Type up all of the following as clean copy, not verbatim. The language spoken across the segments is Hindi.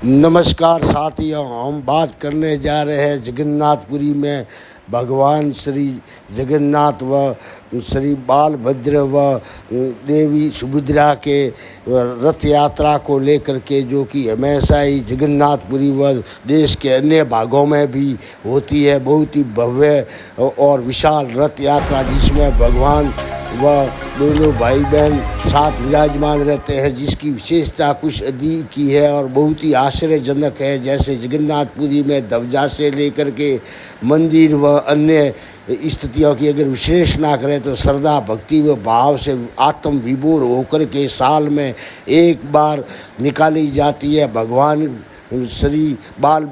नमस्कार साथियों, हम बात करने जा रहे हैं जगन्नाथपुरी में भगवान श्री जगन्नाथ व श्री बालभद्र व देवी सुभद्रा के रथ यात्रा को लेकर के, जो कि हमेशा ही जगन्नाथपुरी व देश के अन्य भागों में भी होती है। बहुत ही भव्य और विशाल रथ यात्रा, जिसमें भगवान व दोनों भाई बहन साथ विराजमान रहते हैं, जिसकी विशेषता कुछ अधिक की है और बहुत ही आश्चर्यजनक है। जैसे जगन्नाथपुरी में ध्वजा से लेकर के मंदिर व अन्य स्थितियों की अगर विश्लेषणा करें तो श्रद्धा, भक्ति व भाव से आत्म विभोर होकर के साल में एक बार निकाली जाती है भगवान श्री बाल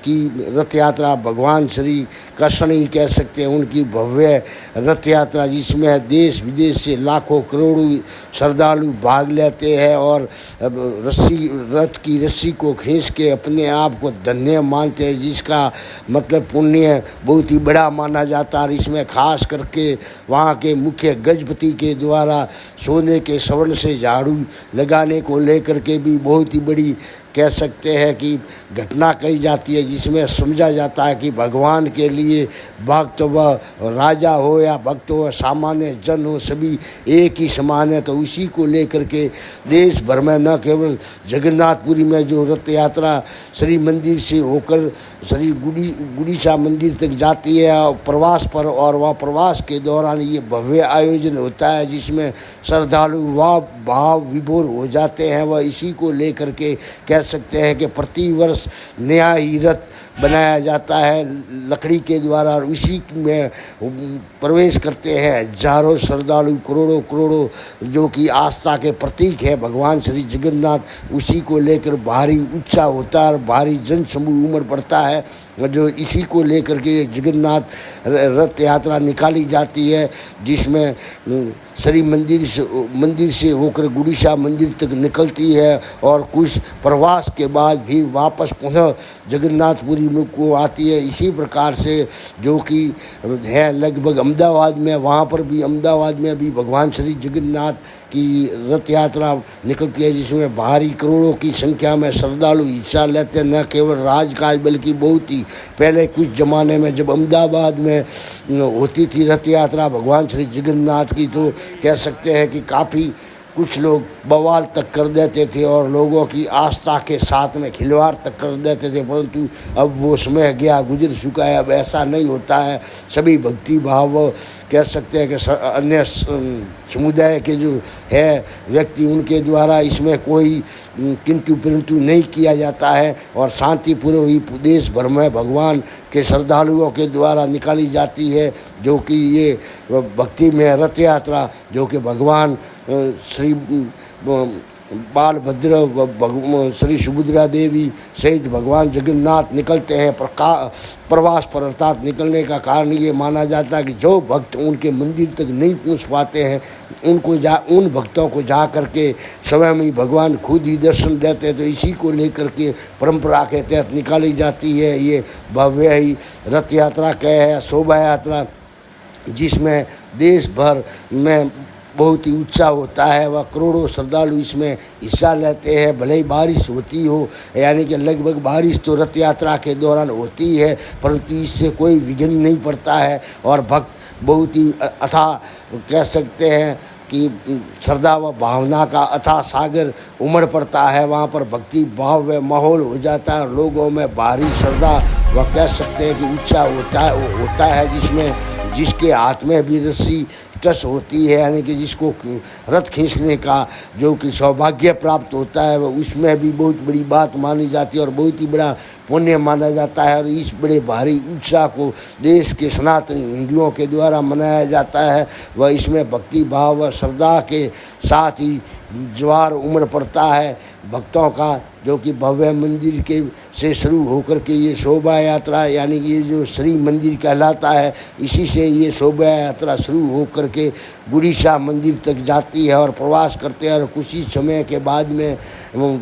की रथ यात्रा। भगवान श्री कृष्ण ही कह सकते हैं उनकी भव्य रथ यात्रा, जिसमें देश विदेश से लाखों करोड़ों श्रद्धालु भाग लेते हैं और रथ की रस्सी को खींच के अपने आप को धन्य मानते हैं, जिसका मतलब पुण्य बहुत ही बड़ा माना जाता है। और इसमें खास करके वहाँ के मुख्य गजपति के द्वारा सोने के स्वर्ण से झाड़ू लगाने को लेकर के भी बहुत ही बड़ी कह सकते हैं कि घटना कही जाती है, जिसमें समझा जाता है कि भगवान के लिए भक्त व राजा हो या भक्त हो, सामान्य जन हो, सभी एक ही समान है। तो उसी को लेकर के देश भर में न केवल जगन्नाथपुरी में जो रथ यात्रा श्री मंदिर से होकर श्री गुड़ीसा मंदिर तक जाती है प्रवास पर, और वह प्रवास के दौरान ये भव्य आयोजन होता है, जिसमें श्रद्धालु वह भाव विभोर हो जाते हैं। वह इसी को लेकर के कह सकते हैं कि प्रति वर्ष नया ही रथ बनाया जाता है लकड़ी के द्वारा, और इसी में प्रवेश करते हैं हजारों श्रद्धालु, करोड़ों करोड़ों, जो कि आस्था के प्रतीक है भगवान श्री जगन्नाथ। उसी को लेकर भारी उत्साह होता है और भारी जन समूह उमड़ पड़ता है, जो इसी को लेकर के जगन्नाथ रथ यात्रा निकाली जाती है, जिसमें श्री मंदिर से होकर गुड़ीसा मंदिर तक निकलती है और कुछ प्रवास के बाद भी वापस पुनः जगन्नाथपुरी में को आती है। इसी प्रकार से जो कि है लगभग अहमदाबाद में, वहाँ पर भी अहमदाबाद में भी भगवान श्री जगन्नाथ की रथ यात्रा निकलती है, जिसमें भारी करोड़ों की संख्या में श्रद्धालु हिस्सा लेते हैं। न केवल राजकाज बल्कि बहुत ही पहले कुछ ज़माने में जब अहमदाबाद में होती थी रथ यात्रा भगवान श्री जगन्नाथ की, तो कह सकते हैं कि काफ़ी कुछ लोग बवाल तक कर देते थे और लोगों की आस्था के साथ में खिलवाड़ तक कर देते थे, परंतु अब वो समय गया, गुजर चुका है। अब ऐसा नहीं होता है। सभी भक्ति भाव कह सकते हैं कि अन्य समुदाय के जो है व्यक्ति, उनके द्वारा इसमें कोई किंतु परंतु नहीं किया जाता है और शांतिपूर्वक ही देश भर में भगवान के श्रद्धालुओं के द्वारा निकाली जाती है, जो कि ये भक्ति में रथ यात्रा, जो कि भगवान श्री बालभद्र व श्री सुभद्रा देवी सहित भगवान जगन्नाथ निकलते हैं प्रवास पर। अर्थात निकलने का कारण ये माना जाता है कि जो भक्त उनके मंदिर तक नहीं पहुंच पाते हैं, उन भक्तों को जा करके स्वयं ही भगवान खुद ही दर्शन देते हैं। तो इसी को लेकर के परंपरा के तहत निकाली जाती है ये भव्य ही रथ यात्रा है, शोभा यात्रा, जिसमें देश भर में बहुत ही उत्साह होता है। वह करोड़ों श्रद्धालु इसमें हिस्सा लेते हैं, भले ही बारिश होती हो, यानी कि लगभग बारिश तो रथ यात्रा के दौरान होती है, परंतु इससे कोई विघ्न नहीं पड़ता है और भक्त बहुत ही अथाह कह सकते हैं कि श्रद्धा व भावना का अथाह सागर उमड़ पड़ता है। वहाँ पर भक्ति भाव व माहौल हो जाता है, लोगों में भारी श्रद्धा व कह सकते हैं कि उत्साह होता है, जिसके हाथ में भी रस्सी टस होती है, यानी कि जिसको रथ खींचने का जो कि सौभाग्य प्राप्त होता है, वह उसमें भी बहुत बड़ी बात मानी जाती है और बहुत ही बड़ा पुण्य माना जाता है। और इस बड़े भारी उत्साह को देश के सनातन हिंदुओं के द्वारा मनाया जाता है। वह इसमें भक्ति भाव व श्रद्धा के साथ ही ज्वार उमड़ पड़ता है भक्तों का, जो कि भव्य मंदिर के से शुरू होकर के ये शोभा यात्रा, यानी कि ये जो श्री मंदिर कहलाता है, इसी से ये शोभा यात्रा शुरू होकर के गुड़ीसा मंदिर तक जाती है और प्रवास करते हैं और कुछ ही समय के बाद में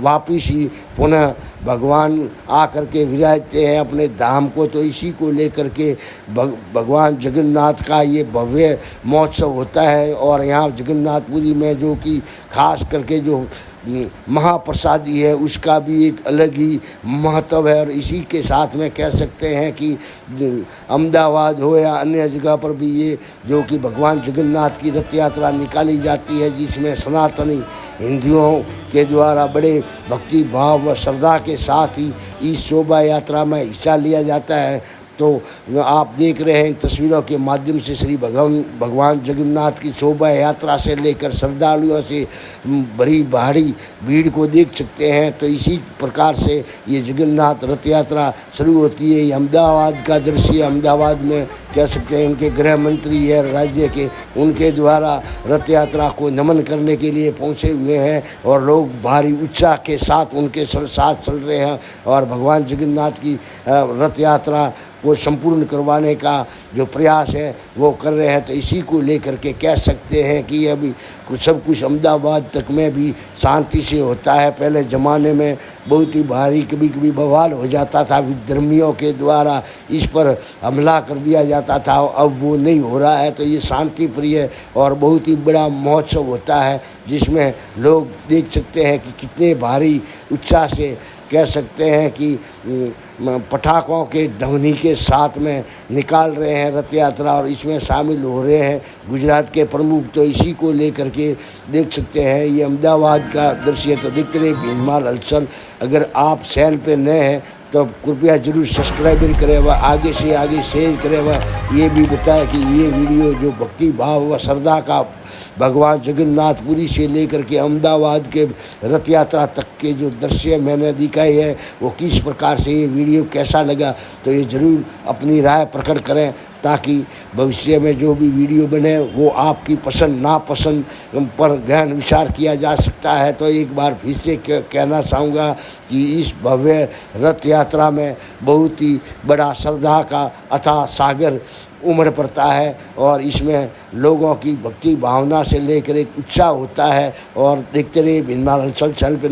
वापिस ही पुनः भगवान आकर के विराजते हैं अपने धाम को। तो इसी को लेकर के भगवान जगन्नाथ का ये भव्य महोत्सव होता है। और यहाँ जगन्नाथपुरी में जो कि खास खास करके जो महाप्रसादी है उसका भी एक अलग ही महत्व है। और इसी के साथ में कह सकते हैं कि अहमदाबाद हो या अन्य जगह पर भी ये जो कि भगवान जगन्नाथ की रथ यात्रा निकाली जाती है, जिसमें सनातनी हिंदुओं के द्वारा बड़े भक्ति भाव व श्रद्धा के साथ ही इस शोभा यात्रा में हिस्सा लिया जाता है। तो आप देख रहे हैं तस्वीरों के माध्यम से श्री भगवान जगन्नाथ की शोभा यात्रा से लेकर श्रद्धालुओं से बड़ी भारी भीड़ को देख सकते हैं। तो इसी प्रकार से ये जगन्नाथ रथ यात्रा शुरू होती है। ये अहमदाबाद का दृश्य, अहमदाबाद में कह सकते हैं उनके गृह मंत्री है राज्य के, उनके द्वारा रथ यात्रा को नमन करने के लिए पहुंचे हुए हैं और लोग भारी उत्साह के साथ उनके साथ चल रहे हैं और भगवान जगन्नाथ की रथ यात्रा वो संपूर्ण करवाने का जो प्रयास है वो कर रहे हैं। तो इसी को लेकर के कह सकते हैं कि अभी सब कुछ अहमदाबाद तक में भी शांति से होता है। पहले ज़माने में बहुत ही भारी कभी कभी बवाल हो जाता था, विधर्मियों के द्वारा इस पर हमला कर दिया जाता था, अब वो नहीं हो रहा है। तो ये शांति प्रिय और बहुत ही बड़ा महोत्सव होता है जिसमें लोग देख सकते हैं कि कितने भारी उत्साह से कह सकते हैं कि पटाखों के ध्वनि के साथ में निकाल रहे हैं रथ यात्रा और इसमें शामिल हो रहे हैं गुजरात के प्रमुख। तो इसी को लेकर के देख सकते हैं ये अहमदाबाद का दृश्य। तो देखते रहे भीनमाल हलचल। अगर आप चैनल पे नए हैं तो कृपया जरूर सब्सक्राइब करें व आगे से आगे शेयर करें व ये भी बताएं कि ये वीडियो जो भक्ति भाव व श्रद्धा का भगवान जगन्नाथपुरी से लेकर के अहमदाबाद के रथ यात्रा तक के जो दृश्य मैंने दिखाए हैं वो किस प्रकार से ये वीडियो कैसा लगा, तो ये ज़रूर अपनी राय प्रकट करें ताकि भविष्य में जो भी वीडियो बने वो आपकी पसंद नापसंद पर गहन विचार किया जा सकता है। तो एक बार फिर से कहना चाहूँगा कि इस भव्य रथ यात्रा में बहुत ही बड़ा श्रद्धा का अथाह सागर उमड़ पड़ता है और इसमें लोगों की भक्ति भावना से लेकर एक उत्साह होता है। और देखते रहिए भीनमाल हलचल चैनल पर।